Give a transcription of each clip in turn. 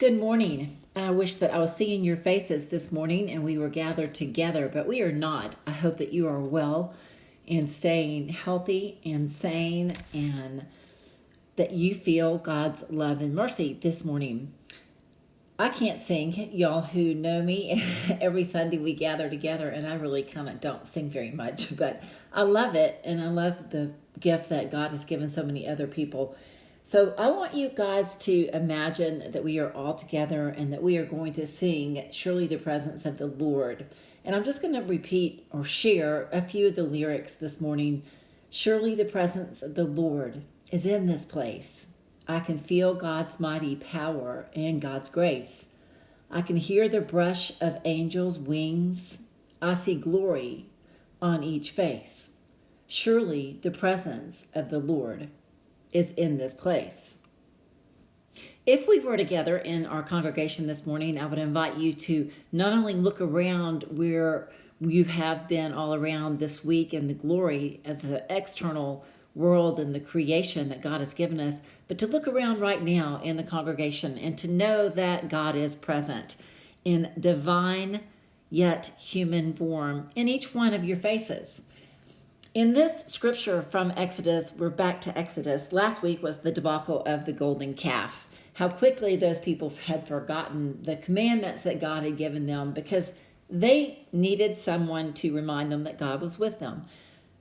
Good morning. I wish that I was seeing your faces this morning and we were gathered together, but we are not. I hope that you are well and staying healthy and sane and that you feel God's love and mercy this morning. I can't sing. Y'all who know me, every Sunday we gather together and I really kind of don't sing very much, but I love it and I love the gift that God has given so many other people. So I want you guys to imagine that we are all together and that we are going to sing Surely the Presence of the Lord. And I'm just going to repeat or share a few of the lyrics this morning. Surely the presence of the Lord is in this place. I can feel God's mighty power and God's grace. I can hear the brush of angels' wings. I see glory on each face. Surely the presence of the Lord is in this place. If we were together in our congregation this morning, I would invite you to not only look around where you have been all around this week in the glory of the external world and the creation that God has given us, but to look around right now in the congregation and to know that God is present in divine yet human form in each one of your faces. In this scripture from Exodus, we're back to Exodus. Last week was the debacle of the golden calf. How quickly those people had forgotten the commandments that God had given them because they needed someone to remind them that God was with them.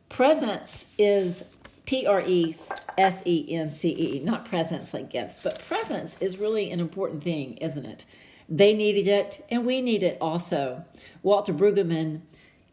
Presence is Presence, not presents like gifts, but presence is really an important thing, isn't it? They needed it and we need it also. Walter Brueggemann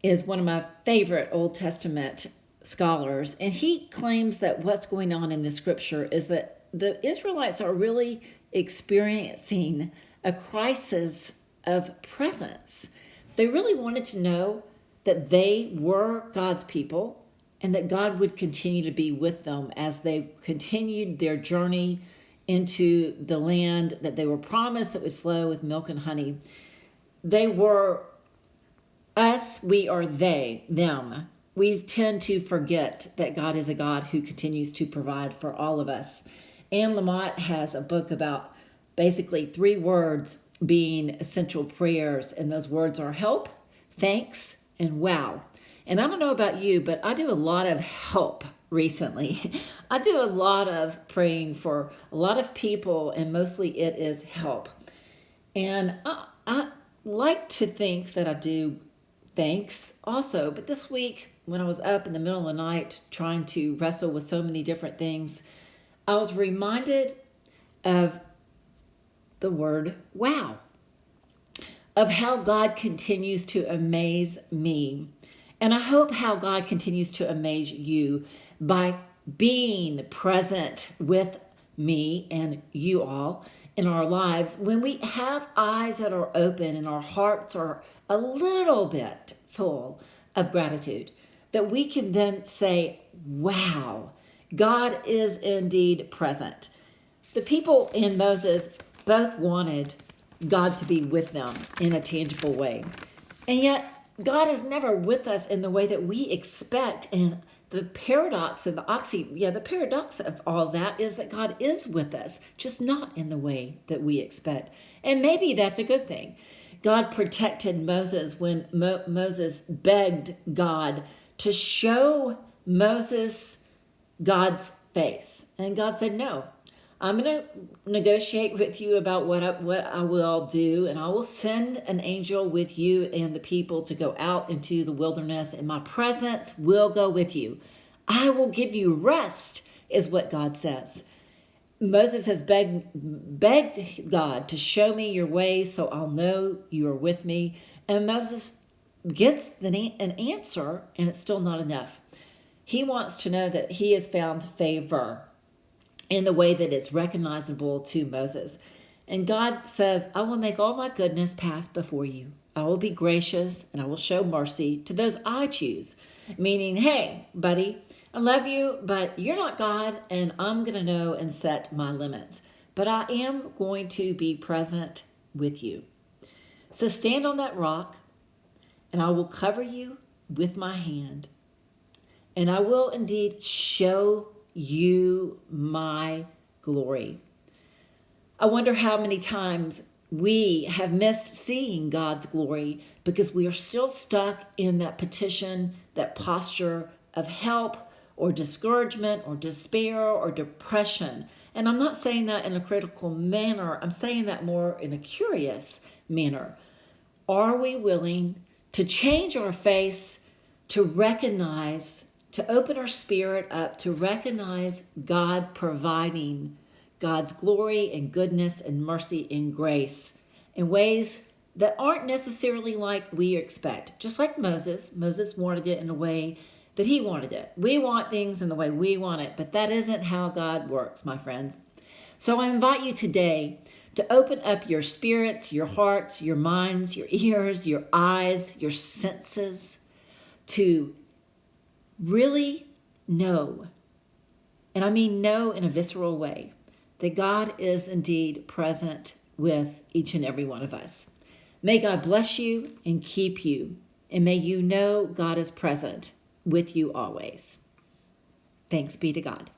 is one of my favorite Old Testament scholars, and he claims that what's going on in the scripture is that the Israelites are really experiencing a crisis of presence. They really wanted to know that they were God's people and that God would continue to be with them as they continued their journey into the land that they were promised that would flow with milk and honey. They were us, we are they, them. We tend to forget that God is a God who continues to provide for all of us. Anne Lamott has a book about basically 3 words being essential prayers, and those words are help, thanks, and wow. And I don't know about you, but I do a lot of help recently. I do a lot of praying for a lot of people, and mostly it is help. And I like to think that I do thanks also, but this week when I was up in the middle of the night trying to wrestle with so many different things, I was reminded of the word wow, of how God continues to amaze me. And I hope how God continues to amaze you by being present with me and you all in our lives when we have eyes that are open and our hearts are a little bit full of gratitude, that we can then say, wow, God is indeed present. The people in Moses both wanted God to be with them in a tangible way. And yet God is never with us in the way that we expect. And the paradox of the paradox of all that is that God is with us, just not in the way that we expect. And maybe that's a good thing. God protected Moses when Moses begged God to show Moses God's face. And God said, no, I'm going to negotiate with you about what I will do, and I will send an angel with you and the people to go out into the wilderness, and my presence will go with you. I will give you rest, is what God says. Moses has begged God to show me your ways so I'll know you are with me. And Moses gets an answer, and it's still not enough. He wants to know that he has found favor in the way that it's recognizable to Moses. And God says, I will make all my goodness pass before you. I will be gracious and I will show mercy to those I choose. Meaning, hey, buddy, I love you, but you're not God, and I'm going to know and set my limits. But I am going to be present with you. So stand on that rock, and I will cover you with my hand. And I will indeed show you my glory. I wonder how many times we have missed seeing God's glory because we are still stuck in that petition, that posture of help or discouragement or despair or depression. And I'm not saying that in a critical manner. I'm saying that more in a curious manner. Are we willing to change our face, to recognize, to open our spirit up, to recognize God providing God's glory and goodness and mercy and grace in ways that aren't necessarily like we expect? Just like Moses wanted it in a way that he wanted it. We want things in the way we want it, but that isn't how God works, my friends. So I invite you today to open up your spirits, your hearts, your minds, your ears, your eyes, your senses, to really know, and I mean know in a visceral way, that God is indeed present with each and every one of us. May God bless you and keep you, and may you know God is present with you always. Thanks be to God.